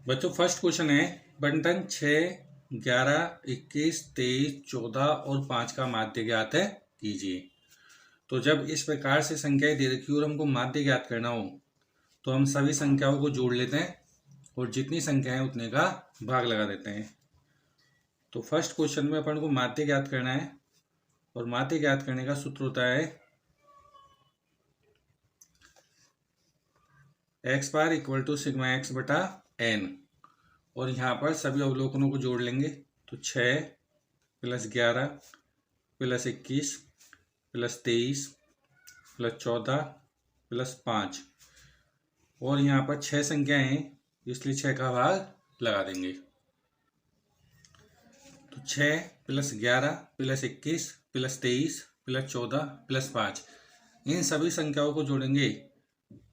बच्चों first question है बंटन 6, 11, 21, 23, 14 और 5 का माध्य ज्ञात है कीजिए। तो जब इस प्रकार से संख्याएं दे रखी और हमको माध्य ज्ञात करना हो तो हम सभी संख्याओं को जोड़ लेते हैं और जितनी संख्या है उतने का भाग लगा देते हैं। तो फर्स्ट क्वेश्चन में अपन को माध्य ज्ञात करना है और माध्य ज्ञात करने का सूत्र होता है X bar equal to sigma X बटा एन। और यहाँ पर सभी अवलोकनों को जोड़ लेंगे तो 6 + 11 + 21 + 23 + 14 + 5 और यहाँ पर 6 संख्याएं हैं इसलिए 6 का भाग लगा देंगे। तो 6 + 11 + 21 + 23 + 14 + 5 इन सभी संख्याओं को जोड़ेंगे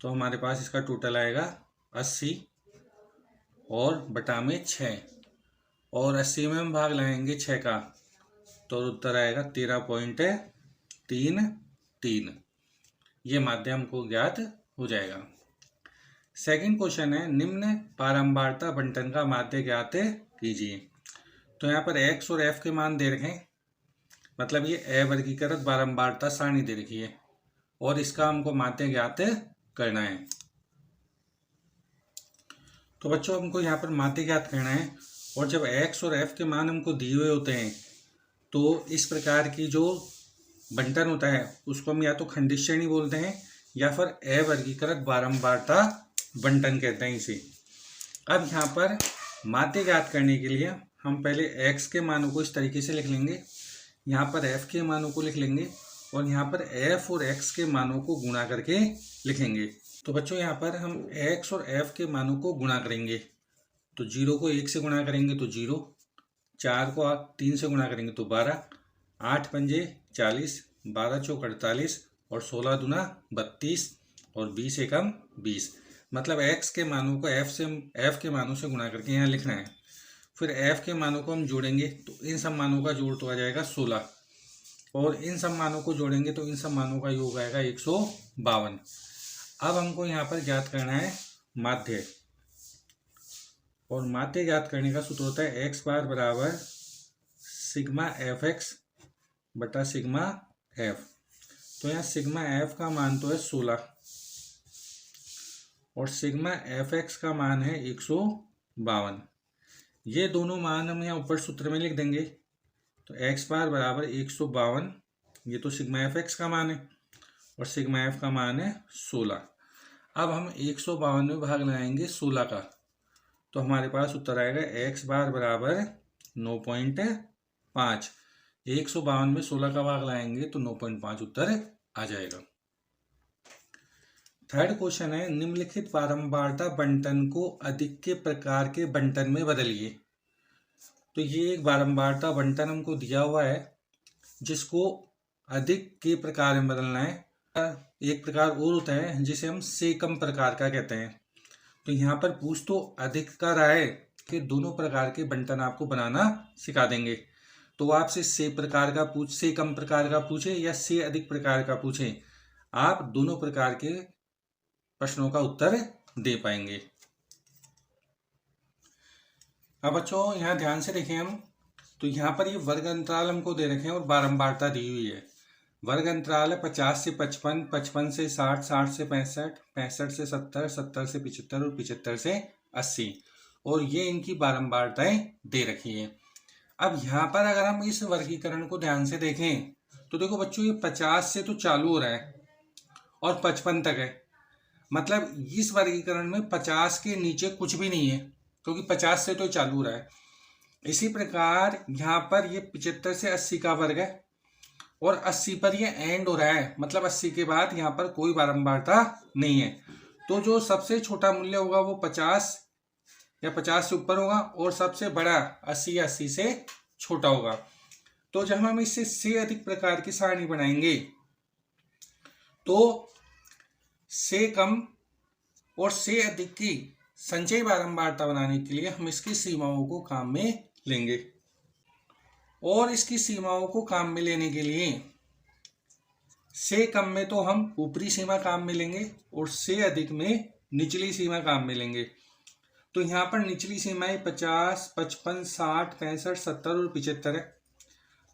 तो हमारे पास इसका टोटल आएगा 80 और बटा में 6 और 80 में हम भाग लगाएंगे 6 का तो उत्तर आएगा 13.33। ये माध्यम को ज्ञात हो जाएगा। सेकंड क्वेश्चन है निम्न बारंबारता बंटन का माध्य ज्ञात कीजिए। तो यहाँ पर x और f के मान दे रखे हैं, मतलब ये अवर्गीकृत बारंबारता सारणी दे रखी है और इसका हमको माध्य ज्ञात करना है। तो बच्चों हमको यहाँ पर माध्य ज्ञात करना है और जब x और f के मान हमको दिए हुए होते हैं तो इस प्रकार की जो बंटन होता है उसको हम या तो खंडित श्रेणी बोलते हैं या फिर अवर्गीकृत बारंबारता बंटन कहते हैं इसे। अब यहाँ पर माध्य ज्ञात करने के लिए हम पहले x के मानों को इस तरीके से लिख लेंगे, यहाँ पर f के मानों को लिख लेंगे और यहाँ पर f और x के मानों को गुणा करके लिखेंगे। तो बच्चों यहाँ पर हम x और f के मानों को गुणा करेंगे तो 0 को 1 से गुणा करेंगे तो 0, 4 को 3 से गुणा करेंगे तो 12, 8 पंजे 40, 12 चौक 48 और 16 दूना 32 और 20 एकम 20। मतलब x के मानों को f के मानों से गुणा करके यहाँ लिखना है। फिर f के मानों को हम जोड़ेंगे तो इन सब मानों का जोड़ तो आ जाएगा 16 और इन सब मानों को जोड़ेंगे तो इन सब मानों का योग आएगा 152। अब हमको यहाँ पर ज्ञात करना है माध्य और माध्य ज्ञात करने का सूत्र होता है x बार बराबर सिग्मा fx बटा सिग्मा f। तो यहाँ सिग्मा f का मान तो है 16 और सिग्मा fx का मान है 152। ये दोनों मान हम यहाँ ऊपर सूत्र में लिख देंगे। तो x बार बराबर 152, ये तो सिग्मा fx का मान है और सिग्मा f का मान है 16। अब हम 152 में भाग लगाएंगे 16 का तो हमारे पास उत्तर आएगा x बार बराबर 9.5। 152 में 16 का भाग लाएंगे तो 9.5 उत्तर आ जाएगा। थर्ड क्वेश्चन है निम्नलिखित बारंबारता बंटन को अधिक के प्रकार के बंटन में बदलिए। तो ये एक बारंबारता बंटन हमको दिया हुआ है जिसको अधिक के प्रकार में बदलना है। एक प्रकार और होता है जिसे हम से कम प्रकार का कहते हैं। तो यहाँ पर पूछ तो अधिक का रहा है कि दोनों प्रकार के बंटन आपको बनाना सिखा देंगे। तो आपसे से कम प्रकार का पूछे या से अधिक प्रकार का पूछे, आप दोनों प्रकार के प्रश्नों का उत्तर दे पाएंगे। अब बच्चों यहाँ ध्यान से देखें हम, तो यहाँ पर ये वर्ग अंतराल हमको दे रखे हैं और बारंबारता दी हुई है। वर्ग अंतराल है 50 से 55, 55 से 60, 60 से 65, 65 से 70, 70 से 75 और 75 से 80 और ये इनकी बारंबारताएं दे रखी है। अब यहाँ पर अगर हम इस वर्गीकरण को ध्यान से देखें तो देखो बच्चों ये 50 से तो चालू हो रहा है और 55 तक है, मतलब इस वर्गीकरण में 50 के नीचे कुछ भी नहीं है क्योंकि 50 से तो चालू हो रहा है। इसी प्रकार यहाँ पर ये 75 से 80 का वर्ग है और 80 पर ये एंड हो रहा है, मतलब 80 के बाद यहाँ पर कोई बारंबारता नहीं है। तो जो सबसे छोटा मूल्य होगा वो 50 या 50 से ऊपर होगा और सबसे बड़ा 80 या 80 से छोटा होगा। तो जब हम इससे से अधिक प्रकार की सारणी बनाएंगे तो से कम और से अधिक की संचयी बारंबारता बनाने के लिए हम इसकी सीमाओं को काम में लेंगे और इसकी सीमाओं को काम में लेने के लिए से कम में तो हम ऊपरी सीमा काम में लेंगे और से अधिक में निचली सीमा काम में लेंगे। तो यहाँ पर निचली सीमाएं 50, 55, 60, 65, 70 और 75 है।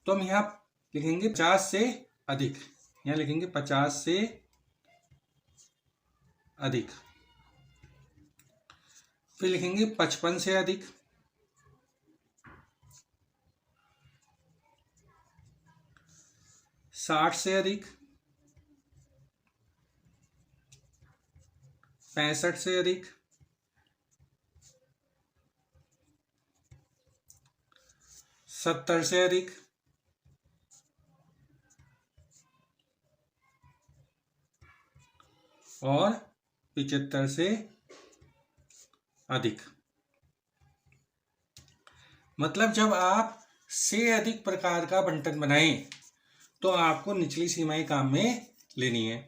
तो हम यहाँ लिखेंगे 50 से अधिक, यहाँ लिखेंगे 50 से अधिक। फिर लिखेंगे 55 से अधिक, 60 से अधिक, 65 से अधिक, 70 से अधिक, और 75 से अधिक। मतलब जब आप से अधिक प्रकार का बंटन बनाएं तो आपको निचली सीमाएं काम में लेनी है।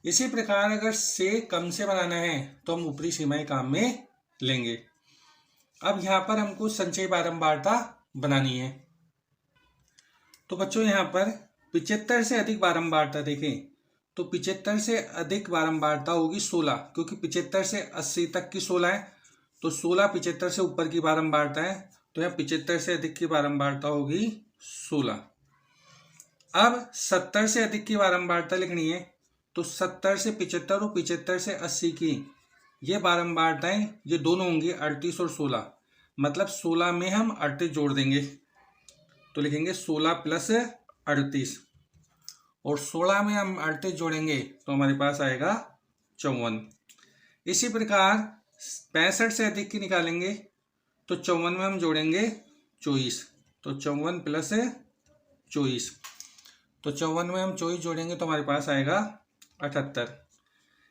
इसी प्रकार अगर से कम से बनाना है तो हम ऊपरी सीमाएं काम में लेंगे। अब यहाँ पर हमको संचयी बारंबारता बनानी है। तो बच्चों यहाँ पर 75 से अधिक बारंबारता देखें तो 75 से अधिक बारंबारता होगी 16, क्योंकि 75 से 80 तक की 16 है, तो 16 75 से ऊपर की बारंबारता है, तो यहाँ 75 से अधिक की बारंबारता होगी 16। अब 70 से अधिक की बारंबारता लिखनी है, तो 70 से 75 और 75 से 80 की ये बारंबारताएं ये दोनों होंगी 38 और 16, मतलब 16 में हम 38 जोड़ देंगे, तो लिखेंगे 16 प्लस 38, और 16 में हम 38 जोड़ेंगे तो हमारे पास आएगा 54। इसी प्रकार 65 से अधिक की निकालेंगे तो 54 में हम जोड़ेंगे 24, तो 54 प्लस 24, तो 54 में हम 24 जोड़ेंगे तो हमारे पास आएगा 78।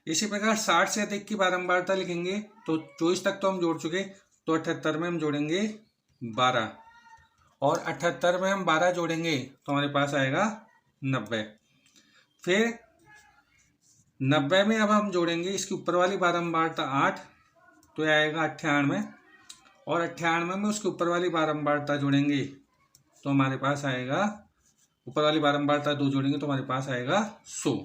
इसी प्रकार 60 से अधिक की बारंबारता लिखेंगे तो 24 तक तो हम जोड़ चुके, तो 78 में हम जोड़ेंगे 12, और 78 में हम 12 जोड़ेंगे तो हमारे पास आएगा 90। फिर 90 में अब हम जोड़ेंगे इसकी ऊपर वाली बारंबारता 8, तो यह आएगा 98, और 98 में उसके ऊपर वाली बारंबारता जोड़ेंगे तो हमारे पास आएगा, ऊपर वाली बारंबारता 2 जोड़ेंगे तो हमारे पास आएगा 100।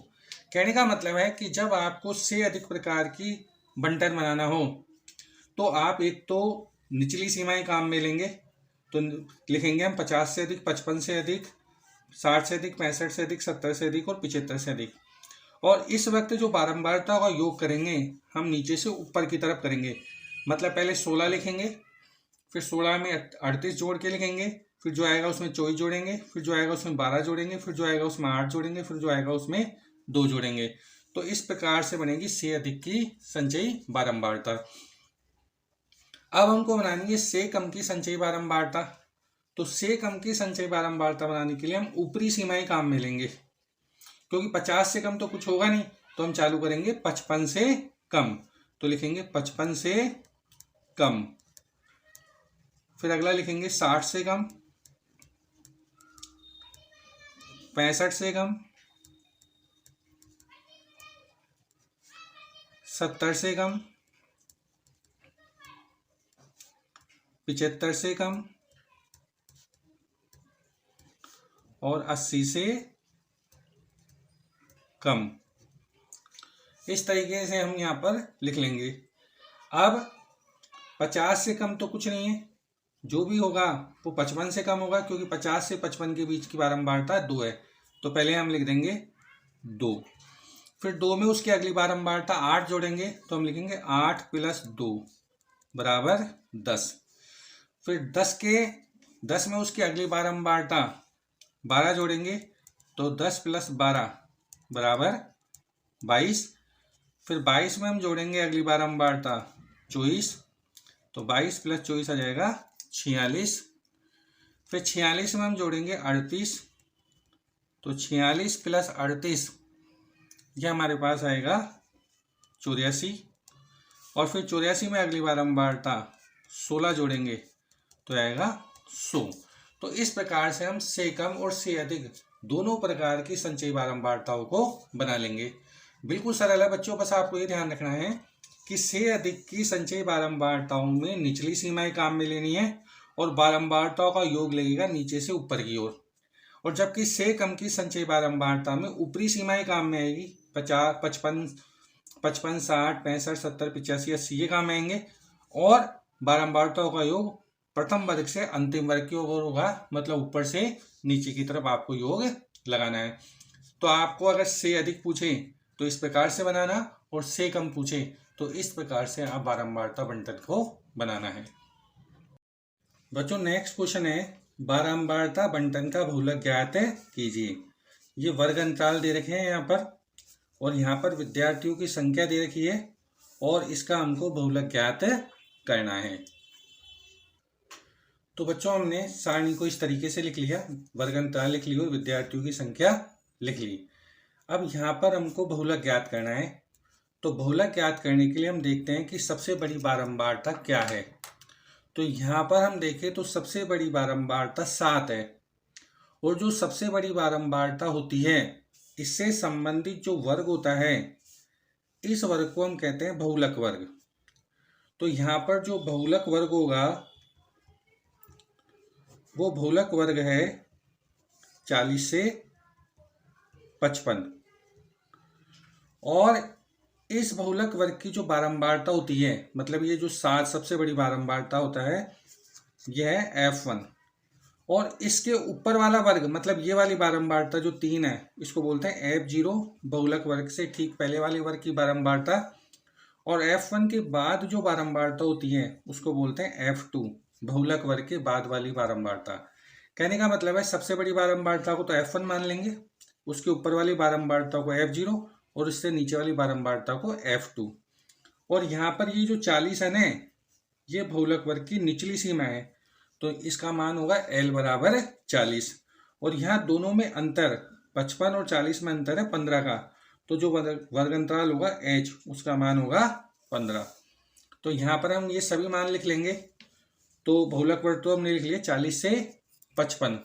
कहने का मतलब है कि जब आपको से अधिक प्रकार की बंटन बनाना हो तो आप एक तो निचली सीमाएं काम में लेंगे, तो लिखेंगे हम 50 से अधिक, 55 से अधिक, 60 से अधिक, 65 से अधिक, 70 से अधिक और 75 से अधिक। और इस वक्त जो बारंबारता का योग करेंगे हम नीचे से ऊपर की तरफ करेंगे, मतलब पहले 16 लिखेंगे, फिर 16 में 38 जोड़ के लिखेंगे, फिर जो आएगा उसमें 24 जोड़ेंगे, फिर जो आएगा उसमें 12 जोड़ेंगे, फिर जो आएगा उसमें 8 जोड़ेंगे, फिर जो आएगा उसमें 2 जोड़ेंगे। तो इस प्रकार से बनेगी से अधिक की संचयी बारंबारता। अब हमको बनानी है से कम की संचयी बारंबारता। तो से कम की संचयी बारंबारता बनाने के लिए हम ऊपरी सीमाएं काम में लेंगे, क्योंकि 50 से कम तो कुछ होगा नहीं, तो हम चालू करेंगे 55 से कम, तो लिखेंगे 55 से कम। फिर अगला लिखेंगे 60 से कम, 65 से कम, 70 से कम, 75 से कम, और 80 से कम। इस तरीके से हम यहाँ पर लिख लेंगे। अब 50 से कम तो कुछ नहीं है, जो भी होगा वो 55 से कम होगा, क्योंकि 50 से 55 के बीच की बारंबारता 2 है, तो पहले हम लिख देंगे 2। फिर 2 में उसकी अगली बारंबारता 8 जोड़ेंगे, तो हम लिखेंगे 8 प्लस 2 बराबर 10। फिर 10 में उसकी अगली बारंबारता 12 जोड़ेंगे, तो 10 प्लस 12 बराबर 22। फिर 22 में हम जोड़ेंगे अगली बारंबारता 24, तो 22 प्लस 24 आ जाएगा 46। फिर 46 में हम जोड़ेंगे 38, तो 46 प्लस 38 यह हमारे पास आएगा 84। और फिर 84 में अगली बारंबारता 16 जोड़ेंगे तो आएगा 100। तो इस प्रकार से हम से कम और से अधिक दोनों प्रकार की संचयी बारंबारताओं को बना लेंगे। बिल्कुल सरल है बच्चों, बस आपको ये ध्यान रखना है कि से अधिक की संचयी बारंबारताओं में निचली सीमाएं काम में लेनी है और बारंबारताओं का योग लगेगा नीचे से ऊपर की ओर। और जबकि से कम की संचयी बारंबारता में ऊपरी सीमाएं काम में आएगी, 50, 55, 60, 65, 70, 85, 80 ये काम आएंगे, और बारंबारताओं का योग प्रथम वर्ग से अंतिम वर्ग की ओर होगा, मतलब ऊपर से नीचे की तरफ आपको योग लगाना है। तो आपको अगर से अधिक पूछे तो इस प्रकार से बनाना, और से कम पूछे तो इस प्रकार से आप बारंबारता बंटन को बनाना है। बच्चों नेक्स्ट क्वेश्चन है, बारंबारता बंटन का बहुलक ज्ञात कीजिए। ये वर्ग अंतराल दे रखे हैं यहाँ पर, और यहाँ पर विद्यार्थियों की संख्या दे रखी है, और इसका हमको बहुलक ज्ञात करना है। तो बच्चों हमने सारणी को इस तरीके से लिख लिया, वर्ग अंतराल लिख लिया और विद्यार्थियों की संख्या लिख ली। अब यहाँ पर हमको बहुलक ज्ञात करना है। तो बहुलक ज्ञात करने के लिए हम देखते हैं कि सबसे बड़ी बारंबारता क्या है। तो यहाँ पर हम देखें तो सबसे बड़ी बारंबारता 7 है, और जो सबसे बड़ी बारंबारता होती है इससे संबंधित जो वर्ग होता है इस वर्ग को हम कहते हैं बहुलक वर्ग। तो यहाँ पर जो बहुलक वर्ग होगा वो बहुलक वर्ग है 40 से 55, और इस बहुलक वर्ग की जो बारंबारता होती है, मतलब ये जो 7 सबसे बड़ी बारंबारता होता है यह है F1, और इसके ऊपर वाला वर्ग मतलब ये वाली बारंबारता जो 3 है इसको बोलते हैं F0, बहुलक वर्ग से ठीक पहले वाले वर्ग की बारंबारता, और F1 के बाद जो बारंबारता होती है उसको बोलते हैं F2, बहुलक वर्ग के बाद वाली बारंबारता। कहने का मतलब है सबसे बड़ी बारंबारता को तो F1 मान लेंगे, उसके ऊपर वाली बारंबारता को F0 और इससे नीचे वाली बारंबारता को F2। और यहाँ पर ये जो 40 है ना, ये बहुलक वर्ग की निचली सीमा है, तो इसका मान होगा L बराबर 40। और यहाँ दोनों में अंतर 55 और 40 में अंतर है 15 का, तो जो वर्ग अंतराल होगा H उसका मान होगा 15। तो यहाँ पर हम ये सभी मान लिख लेंगे। तो बहुलक वर्ग तो हमने लिख लिया 40 से 55।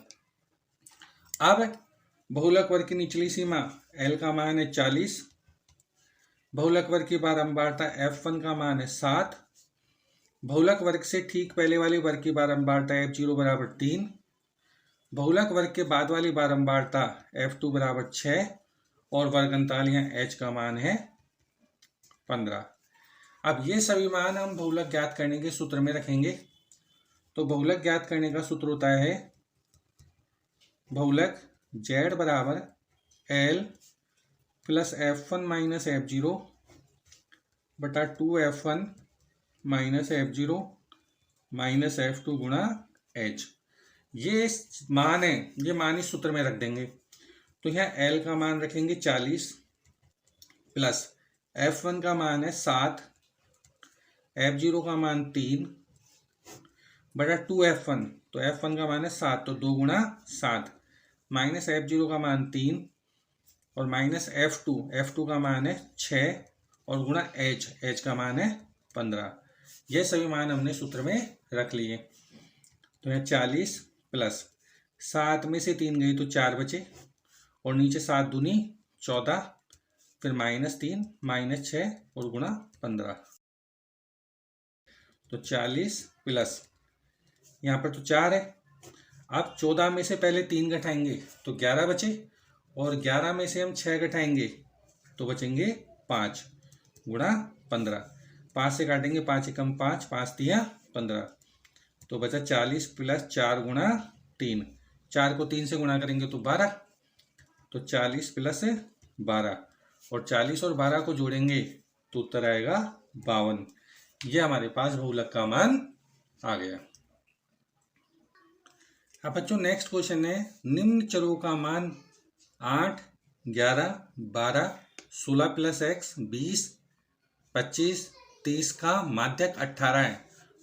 अब बहुलक वर्ग की निचली सीमा L का मान है 40, बहुलक वर्ग की बारंबारता F1 का मान है 7, बहुलक वर्ग से ठीक पहले वाली वर्ग की बारंबारता F0 बराबर 3, बहुलक वर्ग के बाद वाली बारंबारता F2 बराबर 6, और वर्ग अंतराल यहाँ H का मान है 15। अब ये सभी मान हम बहुलक ज्ञात करने के सूत्र में रखेंगे। तो बहुलक ज्ञात करने का सूत्र होता है बहुलक Z बराबर L plus F1 minus F0 बटा 2F1 minus F0 minus F2 गुणा H। ये मान है, ये मान इस सूत्र में रख देंगे। तो यहाँ L का मान रखेंगे 40 प्लस F1 का मान है 7, F0 का मान 3 बटा 2F1, तो F1 का मान है 7 तो 2 गुणा 7 माइनस F0 का मान 3 और माइनस F2 का मान है 6 और गुणा H का मान है 15। ये सभी मान हमने सूत्र में रख लिए। तो यहाँ 40 प्लस 7 में से 3 गई तो 4 बचे, और नीचे 7 दूनी 14, फिर माइनस 3 माइनस 6 और गुणा 15। तो 40 प्लस यहाँ पर तो 4 है। अब 14 में से पहले 3 घटाएंगे तो 11 बचे, और 11 में से हम 6 घटाएंगे तो बचेंगे 5 गुणा 15। 5 से काटेंगे 5 एकम 5, 5 तिया 15, तो बचा 40 प्लस 4 गुणा 3। 4 को 3 से गुणा करेंगे तो 12, तो 40 प्लस 12, और 40 और 12 को जोड़ेंगे तो उत्तर आएगा 52। यह हमारे पास बहुलक का मान आ गया। अब बच्चों नेक्स्ट क्वेश्चन है, निम्न चरों का मान 8, 11, 12, 16 प्लस x 20, 25, 30 का माध्यक 18 है,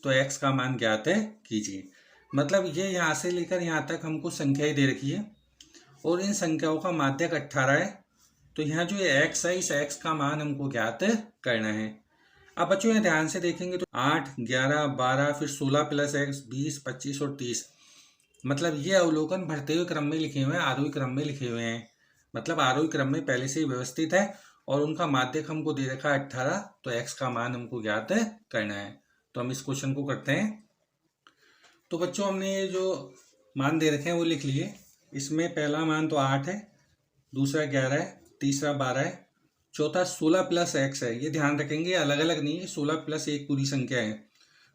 तो x का मान ज्ञात है कीजिए। मतलब ये यहाँ से लेकर यहाँ तक हमको संख्याएं दे रखी है और इन संख्याओं का माध्यक 18 है। तो यहाँ जो ये x है इस x का मान हमको ज्ञात करना है। अब बच्चों यहाँ ध्यान से देखेंगे तो 8, 11, 12 फिर 16 प्लस x 20, 25 और 30, मतलब ये अवलोकन बढ़ते हुए क्रम में लिखे हुए हैं, आरोही क्रम में लिखे हुए हैं, मतलब आरोही क्रम में पहले से ही व्यवस्थित है और उनका माध्यक हमको दे रखा है 18, तो x का मान हमको ज्ञात करना है। तो हम इस क्वेश्चन को करते हैं। तो बच्चों हमने ये जो मान दे रखे हैं वो लिख लिए। इसमें पहला मान तो 8 है, दूसरा 11 है, तीसरा 12 है, चौथा 16 प्लस x है। ये ध्यान रखेंगे अलग अलग नहीं है, 16 प्लस एक पूरी संख्या है।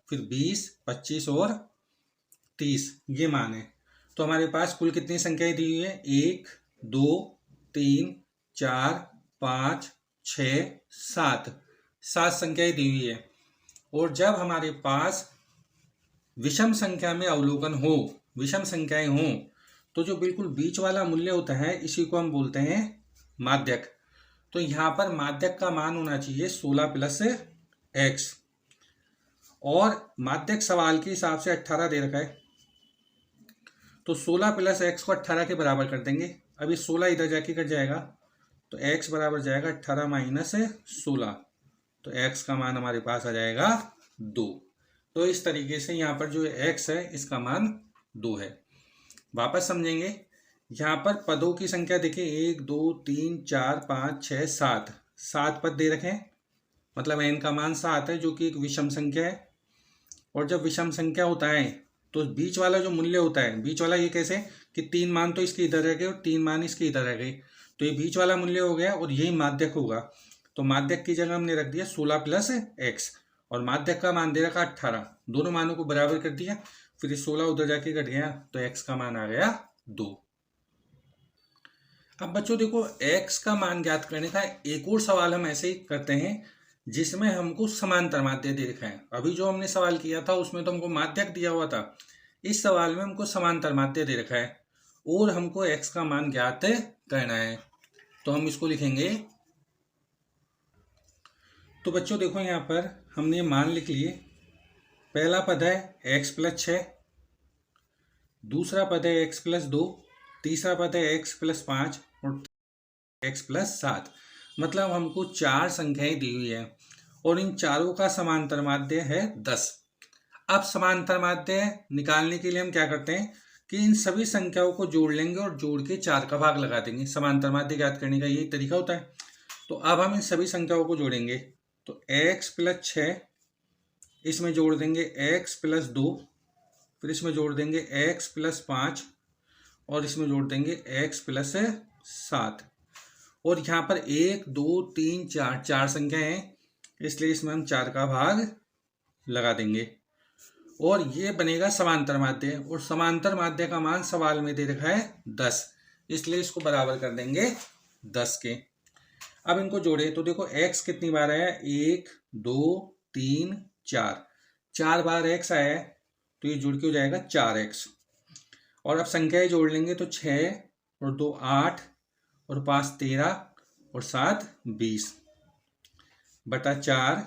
फिर 20, 25 और 30 ये मान है। तो हमारे पास कुल कितनी संख्याएं दी हुई है? 1, 2, 3, 4, 5, 6, 7, 7 संख्याएं दी हुई है। और जब हमारे पास विषम संख्या में अवलोकन हो, विषम संख्याएं हों, तो जो बिल्कुल बीच वाला मूल्य होता है इसी को हम बोलते हैं माध्यक। तो यहाँ पर माध्यक का मान होना चाहिए 16 प्लस x, और माध्यक सवाल के हिसाब से 18 दे रखा है, तो 16 प्लस x को 18 के बराबर कर देंगे। अभी 16 इधर जाके कट जाएगा, तो x बराबर जाएगा 18 माइनस 16, तो x का मान हमारे पास आ जाएगा 2। तो इस तरीके से यहाँ पर जो x है इसका मान 2 है। वापस समझेंगे, यहाँ पर पदों की संख्या देखिए 1, 2, 3, 4, 5, 6, 7, 7 पद दे रखे हैं, मतलब n का मान 7 है, जो कि एक विषम संख्या है। और जब विषम संख्या होता है तो बीच वाला जो मूल्य होता है, बीच वाला ये कैसे कि 3 मान तो इसके इधर रह गए और 3 मान इसके इधर रह गए, तो ये बीच वाला मूल्य हो गया और यही माध्यक होगा। तो माध्यक की जगह हमने रख दिया 16 प्लस x, और माध्यक का मान दे रखा 18, दोनों मानों को बराबर कर दिया, फिर 16 उधर जाके कट गया, तो x का मान आ गया 2। अब बच्चों देखो, x का मान ज्ञात करने का एक और सवाल हम ऐसे ही करते हैं जिसमें हमको समांतर माध्य दे रखा है। अभी जो हमने सवाल किया था उसमें तो हमको माध्यक दिया हुआ था, इस सवाल में हमको समांतर माध्य दे रखा है और हमको x का मान ज्ञात करना है। तो हम इसको लिखेंगे। तो बच्चों देखो, यहाँ पर हमने मान लिख लिए। पहला पद है x प्लस 6, दूसरा पद है x प्लस 2, तीसरा पद है x प्लस 5 और x प्लस 7। मतलब हमको 4 संख्याएं दी हुई है और इन चारों का समांतर माध्य है 10। अब समांतर माध्य निकालने के लिए हम क्या करते हैं कि इन सभी संख्याओं को जोड़ लेंगे और जोड़ के 4 का भाग लगा देंगे। समांतर माध्य ज्ञात करने का यही तरीका होता है। तो अब हम इन सभी संख्याओं को जोड़ेंगे, तो x प्लस 6, इसमें जोड़ देंगे x प्लस 2, फिर इसमें जोड़ देंगे x प्लस 5 और इसमें जोड़ देंगे x प्लस 7। और यहाँ पर 1, 2, 3, 4 4 संख्या हैं, इसलिए इसमें हम 4 का भाग लगा देंगे और ये बनेगा समांतर माध्य। और समांतर माध्य का मान सवाल में दे रखा है 10, इसलिए इसको बराबर कर देंगे 10 के। अब इनको जोड़े तो देखो x कितनी बार आया, 1, 2, 3, 4, 4 बार x आया है, तो ये जुड़ के हो जाएगा 4x। और अब संख्याएं जोड़ लेंगे तो 6 और 2 8 और 5 13 और 7 20 बटा 4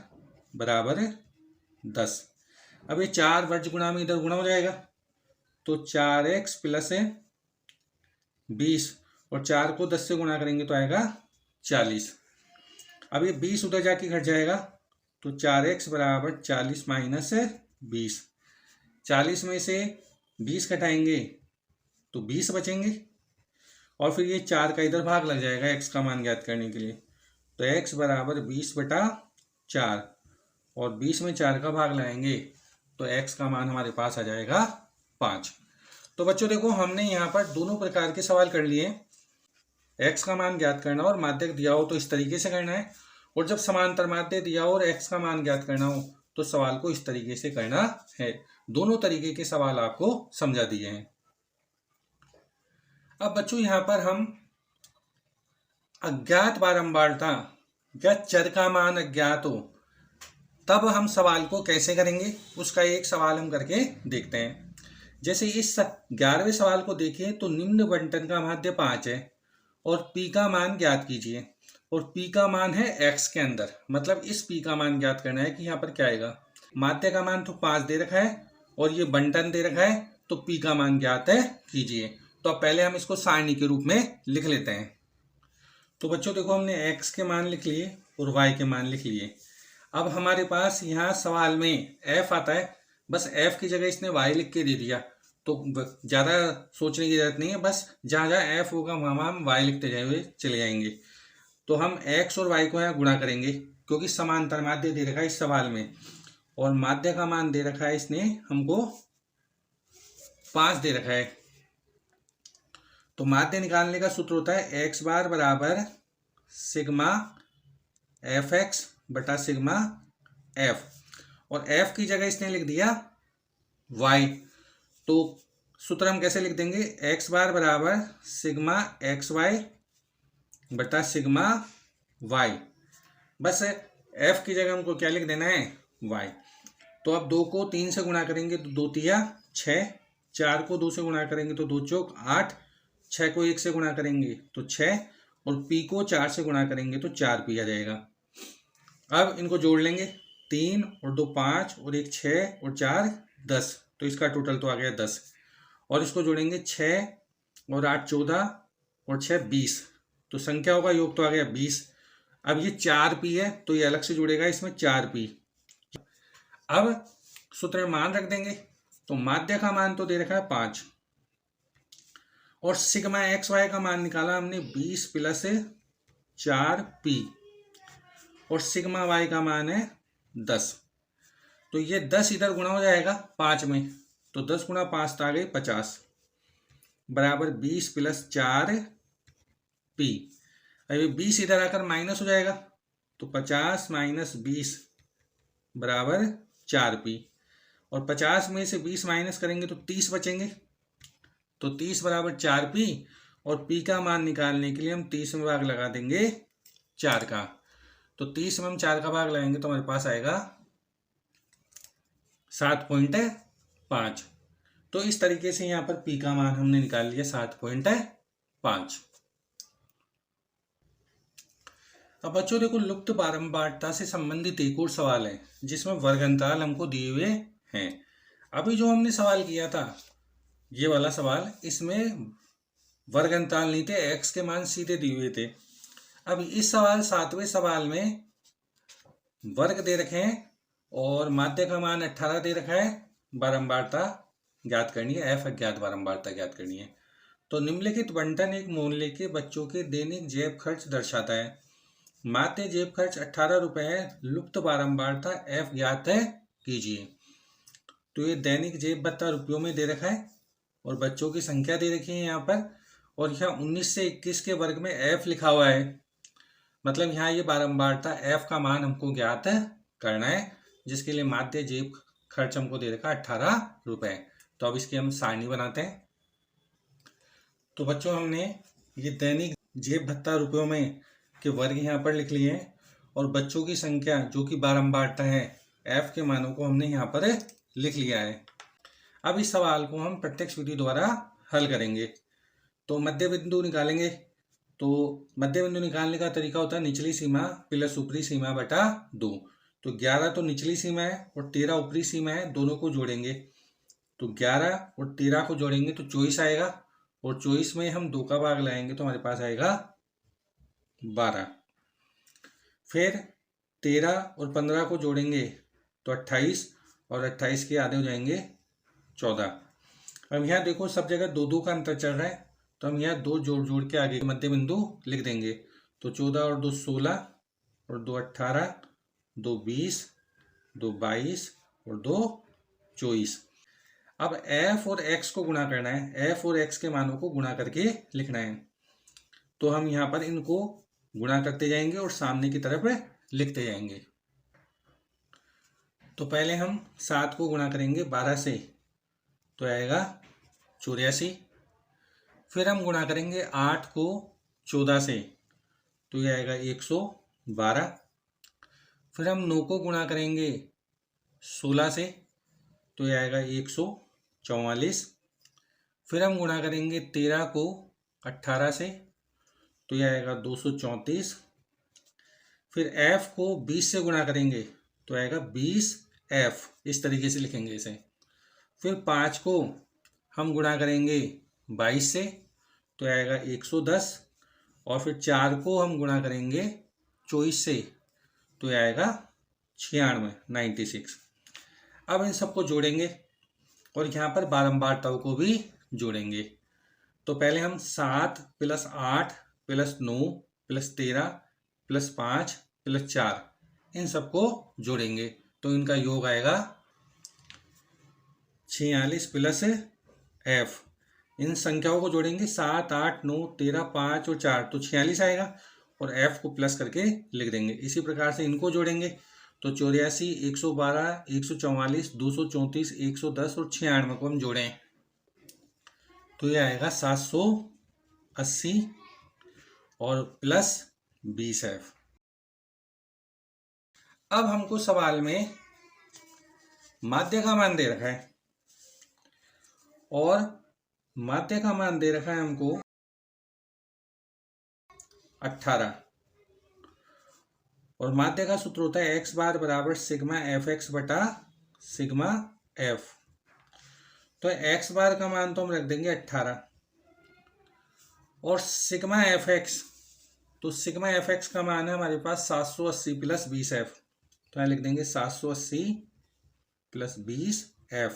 बराबर 10। अब ये 4 वर्ज गुणा में इधर गुणा हो जाएगा, तो 4x प्लस 20 और 4 को 10 से गुणा करेंगे तो आएगा 40। अब ये 20 उधर जाके घट जाएगा, तो 4x बराबर 40 माइनस 20। 40 में से 20 घटाएंगे तो 20 बचेंगे और फिर ये 4 का इधर भाग लग जाएगा x का मान ज्ञात करने के लिए। तो x बराबर 20 बटा 4 और 20 में 4 का भाग लगाएंगे तो x का मान हमारे पास आ जाएगा 5। तो बच्चों देखो, हमने यहाँ पर दोनों प्रकार के सवाल कर लिए। x का मान ज्ञात करना और माध्यक दिया हो तो इस तरीके से करना है, और जब समांतर माध्य दिया हो और x का मान ज्ञात करना हो तो सवाल को इस तरीके से करना है। दोनों तरीके के सवाल आपको समझा दिए हैं। अब बच्चों यहाँ पर हम अज्ञात बारंबारता या चर का मान अज्ञात हो तब हम सवाल को कैसे करेंगे, उसका एक सवाल हम करके देखते हैं। जैसे इस 11वें सवाल को देखिए, तो निम्न बंटन का माध्य 5 है और p का मान ज्ञात कीजिए, और p का मान है x के अंदर। मतलब इस p का मान ज्ञात करना है कि यहाँ पर क्या आएगा। माध्य का मान तो 5 दे रखा है और ये बंटन दे रखा है, तो p का मान ज्ञात है कीजिए। तो अब पहले हम इसको सारणी के रूप में लिख लेते हैं। तो बच्चों देखो, हमने x के मान लिख लिए और y के मान लिख लिए। अब हमारे पास यहाँ सवाल में f आता है, बस f की जगह इसने y लिख के दे दिया, तो ज़्यादा सोचने की जरूरत नहीं है। बस जहाँ जहाँ f होगा वहाँ हम y लिखते जाए चले जाएंगे। तो हम x और y को यहाँ गुणा करेंगे, क्योंकि समांतर माध्य दे रखा है इस सवाल में और माध्य का मान दे रखा है इसने हमको 5 दे रखा है। तो माध्य निकालने का सूत्र होता है x बार बराबर सिग्मा fx बटा सिग्मा f, और f की जगह इसने लिख दिया y। तो सूत्र हम कैसे लिख देंगे, x बार बराबर सिग्मा एक्स वाई बटा सिग्मा y। बस f की जगह हमको क्या लिख देना है, y। तो अब 2 को 3 से गुणा करेंगे तो 2 तिया 6, 4 को 2 से गुणा करेंगे तो 2 चौक 8, 6 को 1 से गुणा करेंगे तो 6, और p को 4 से गुणा करेंगे तो 4p आ जाएगा। अब इनको जोड़ लेंगे, 3 और 2 5 और 1 6 और 4 10, तो इसका टोटल तो आ गया 10। और इसको जोड़ेंगे 6 और 8 14 और 6 20, तो संख्याओं का योग तो आ गया 20। अब ये 4p है तो ये अलग से जुड़ेगा, इसमें 4p। अब सूत्र में मान रख देंगे, तो माध्य का मान तो दे रखा है 5, और सिग्मा एक्स वाई का मान निकाला हमने 20 प्लस 4p, और सिग्मा वाई का मान है 10। तो ये 10 इधर गुणा हो जाएगा 5 में, तो 10 गुणा 5 तो आ गई 50 बराबर 20 प्लस 4p। अभी 20 इधर आकर माइनस हो जाएगा, तो 50 माइनस 20 बराबर 4p, और 50 में से 20 माइनस करेंगे तो 30 बचेंगे, तो 30 बराबर 4p, और p का मान निकालने के लिए हम 30 में भाग लगा देंगे 4 का, तो 30 में हम 4 का भाग लगाएंगे तो हमारे पास आएगा 7.5। तो इस तरीके से यहाँ पर p का मान हमने निकाल लिया 7.5। अब बच्चों देखो, लुप्त बारंबारता से संबंधित एक और सवाल है जिसमें वर्ग अंतराल हमको दिए हुए हैं। अभी जो हमने सवाल किया था ये वाला सवाल, इसमें वर्ग अंतराल नहीं थे, x के मान सीधे दिए हुए थे। अब इस सवाल 7वें सवाल में वर्ग दे रखे हैं और माध्य का मान 18 दे रखा है, बारंबारता ज्ञात करनी है, f अज्ञात बारंबारता ज्ञात करनी है। तो निम्नलिखित बंटन एक मोहल्ले के बच्चों के दैनिक जेब खर्च दर्शाता है। माध्य जेब खर्च 18 रुपए है, लुप्त बारंबारता f ज्ञात है कीजिए। तो ये दैनिक जेब भत्ता रुपयों में दे रखा है और बच्चों की संख्या दे रखी है यहाँ पर, और यहाँ 19 से 21 के वर्ग में f लिखा हुआ है, मतलब यहाँ ये बारंबारता f का मान हमको ज्ञात करना है, जिसके लिए माध्य जेब खर्च हमको दे रखा है 18 रुपए। तो अब इसकी हम सारणी बनाते हैं। तो बच्चों हमने ये दैनिक जेब भत्ता रुपयों में के वर्ग यहाँ पर लिख लिए हैं, और बच्चों की संख्या जो कि बारंबारता है f के मानों को हमने यहाँ पर लिख लिया है। अब इस सवाल को हम प्रत्यक्ष विधि द्वारा हल करेंगे। तो मध्य बिंदु निकालेंगे। तो मध्य बिंदु निकालने का तरीका होता है निचली सीमा प्लस ऊपरी सीमा बटा 2। तो 11 तो निचली सीमा है और 13 ऊपरी सीमा है, दोनों को जोड़ेंगे। तो 11 और 13 को जोड़ेंगे तो 24 आएगा, और 24 में हम 2 का भाग लगाएंगे तो हमारे पास आएगा 12। फिर 13 और 15 को जोड़ेंगे तो 28, और 28 के आधे हो जाएंगे 14। अब यहाँ देखो सब जगह 2-2 का अंतर चल रहा है, तो हम यहाँ 2 जोड़ जोड़ के आगे मध्य बिंदु लिख देंगे। तो 14 और 2 16, और 2 18, 2 20, 2 22 और 2 24। अब f और x को गुणा करना है, f और x के मानों को गुणा करके लिखना है। तो हम यहाँ पर इनको गुणा करते जाएंगे और सामने की तरफ लिखते जाएंगे। तो पहले हम 7 को गुणा करेंगे 12 से, तो आएगा 84। फिर हम गुणा करेंगे 8 को 14 से, तो ये आएगा 112। फिर हम 9 को गुणा करेंगे 16 से, तो ये आएगा 144। फिर हम गुणा करेंगे 13 को 18 से, तो यह आएगा 234। फिर f को 20 से गुणा करेंगे तो आएगा 20f, इस तरीके से लिखेंगे इसे। फिर 5 को हम गुणा करेंगे 22 से, तो आएगा 110। और फिर 4 को हम गुणा करेंगे 24 से, तो यह आएगा 96। अब इन सबको जोड़ेंगे और यहाँ पर बारंबारताओं को भी जोड़ेंगे। तो पहले हम 7 plus 8 plus 9 plus 13 plus 5 plus 4 इन सबको जोड़ेंगे, तो इनका योग आएगा 46 प्लस f। इन संख्याओं को जोड़ेंगे 7 8 9 13 5 और 4, तो 46 आएगा, और f को प्लस करके लिख देंगे। इसी प्रकार से इनको जोड़ेंगे तो 84, 112, 144, 234, 110 और 96 को हम जोड़ें तो ये आएगा 780 और प्लस 20F। अब हमको सवाल में माध्य का मान दे रखा है और माध्य का मान दे रखा है हमको 18 और माध्य का सूत्र होता है x बार बराबर सिग्मा एफ एक्स बटा सिग्मा एफ। तो x बार का मान तो हम रख देंगे 18 और सिग्मा एफ एक्स, तो सिग्मा एफ एक्स का मान है हमारे पास 780 प्लस 20F। तो यहाँ लिख देंगे 780 प्लस 20F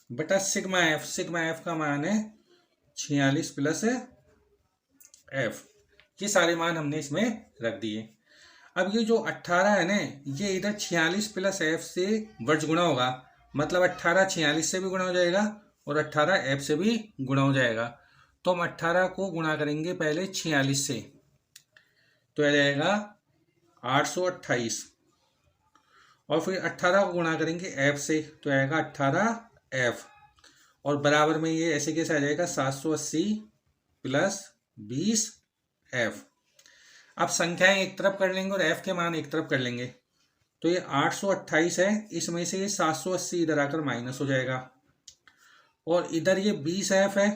बटा सिग्मा एफ। सिग्मा एफ का मान है 46 प्लस F। ये सारे मान हमने इसमें रख दिए। अब ये जो 18 है ना, ये इधर 46 प्लस F से वर्ज गुणा होगा, मतलब 18 46 से भी गुणा हो जाएगा और 18 F से भी गुणा हो जाएगा। तो हम 18 को गुणा करेंगे पहले 46 से, तो आ जाएगा 828 और फिर 18 को गुणा करेंगे F से, तो आएगा 18F और बराबर में ये ऐसे कैसे आ जाएगा 780 प्लस 20F। अब संख्याएं एक तरफ कर लेंगे और F के मान एक तरफ कर लेंगे, तो ये 828 है, इसमें से ये 780 इधर आकर माइनस हो जाएगा और इधर ये 20F है,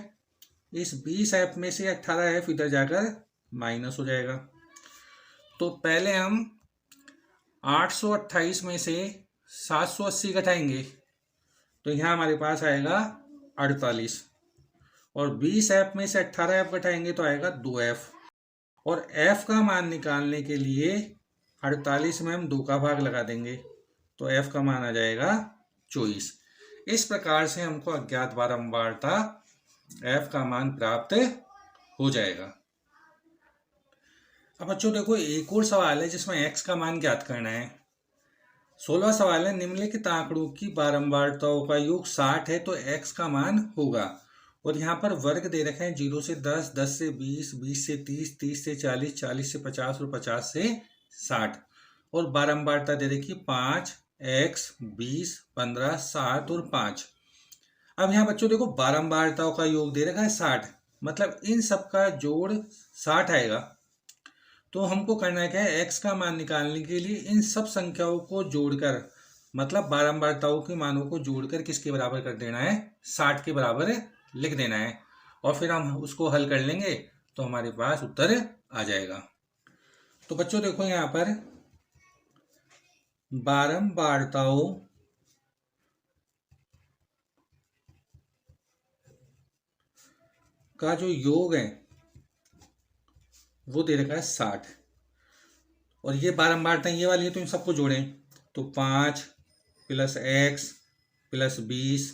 इस 20F में से 18F इधर जाकर माइनस हो जाएगा। तो पहले हम 828 में से 780 घटाएंगे तो यहाँ हमारे पास आएगा 48 और 20F में से 18F घटाएंगे तो आएगा 2F और F का मान निकालने के लिए 48 में हम 2 का भाग लगा देंगे तो F का मान आ जाएगा 24। इस प्रकार से हमको अज्ञात बारंबारता F का मान प्राप्त हो जाएगा। अब बच्चों देखो एक और सवाल है जिसमें x का मान ज्ञात करना है। 16वां सवाल है, निम्नलिखित आंकड़ों की बारंबारताओं का योग 60 है तो x का मान होगा। और यहाँ पर वर्ग दे रखे हैं 0 से 10, 10 से 20, 20 से 30, 30 से 40, 40 से 50 और 50 से 60 और बारंबारता दे रखी 5, x, 20, 15, 7 और 5। अब यहाँ बच्चों देखो बारंबारताओं का योग दे रखा है 60, मतलब इन सब का जोड़ 60 आएगा। तो हमको करना है क्या है, x का मान निकालने के लिए इन सब संख्याओं को जोड़कर, मतलब बारंबारताओं के मानों को जोड़कर किसके बराबर कर देना है, 60 के बराबर लिख देना है और फिर हम उसको हल कर लेंगे तो हमारे पास उत्तर आ जाएगा। तो बच्चों देखो यहाँ पर बारंबारताओं का जो योग है वो दे रखा है 60 और ये बारंबारता ये वाली है, तो इन सबको जोड़ें तो 5 plus x plus 20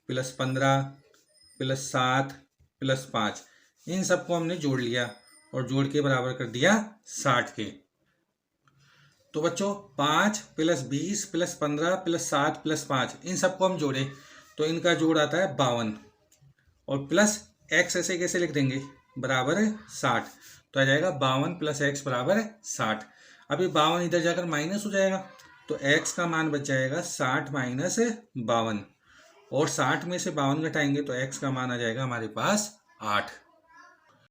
plus 15 plus 7 plus 5, इन सबको हमने जोड़ लिया और जोड़ के बराबर कर दिया 60 के। तो बच्चों 5 प्लस 20 प्लस 15 प्लस 7 प्लस 5, इन सबको हम जोड़े तो इनका जोड़ आता है 52 और प्लस x ऐसे कैसे लिख देंगे, बराबर 60, तो आ जाएगा 52 प्लस x बराबर 60। अभी 52 इधर जाकर माइनस हो जाएगा तो x का मान बच जाएगा 60 माइनस 52 और 60 में से 52 घटाएंगे तो x का मान आ जाएगा हमारे पास 8।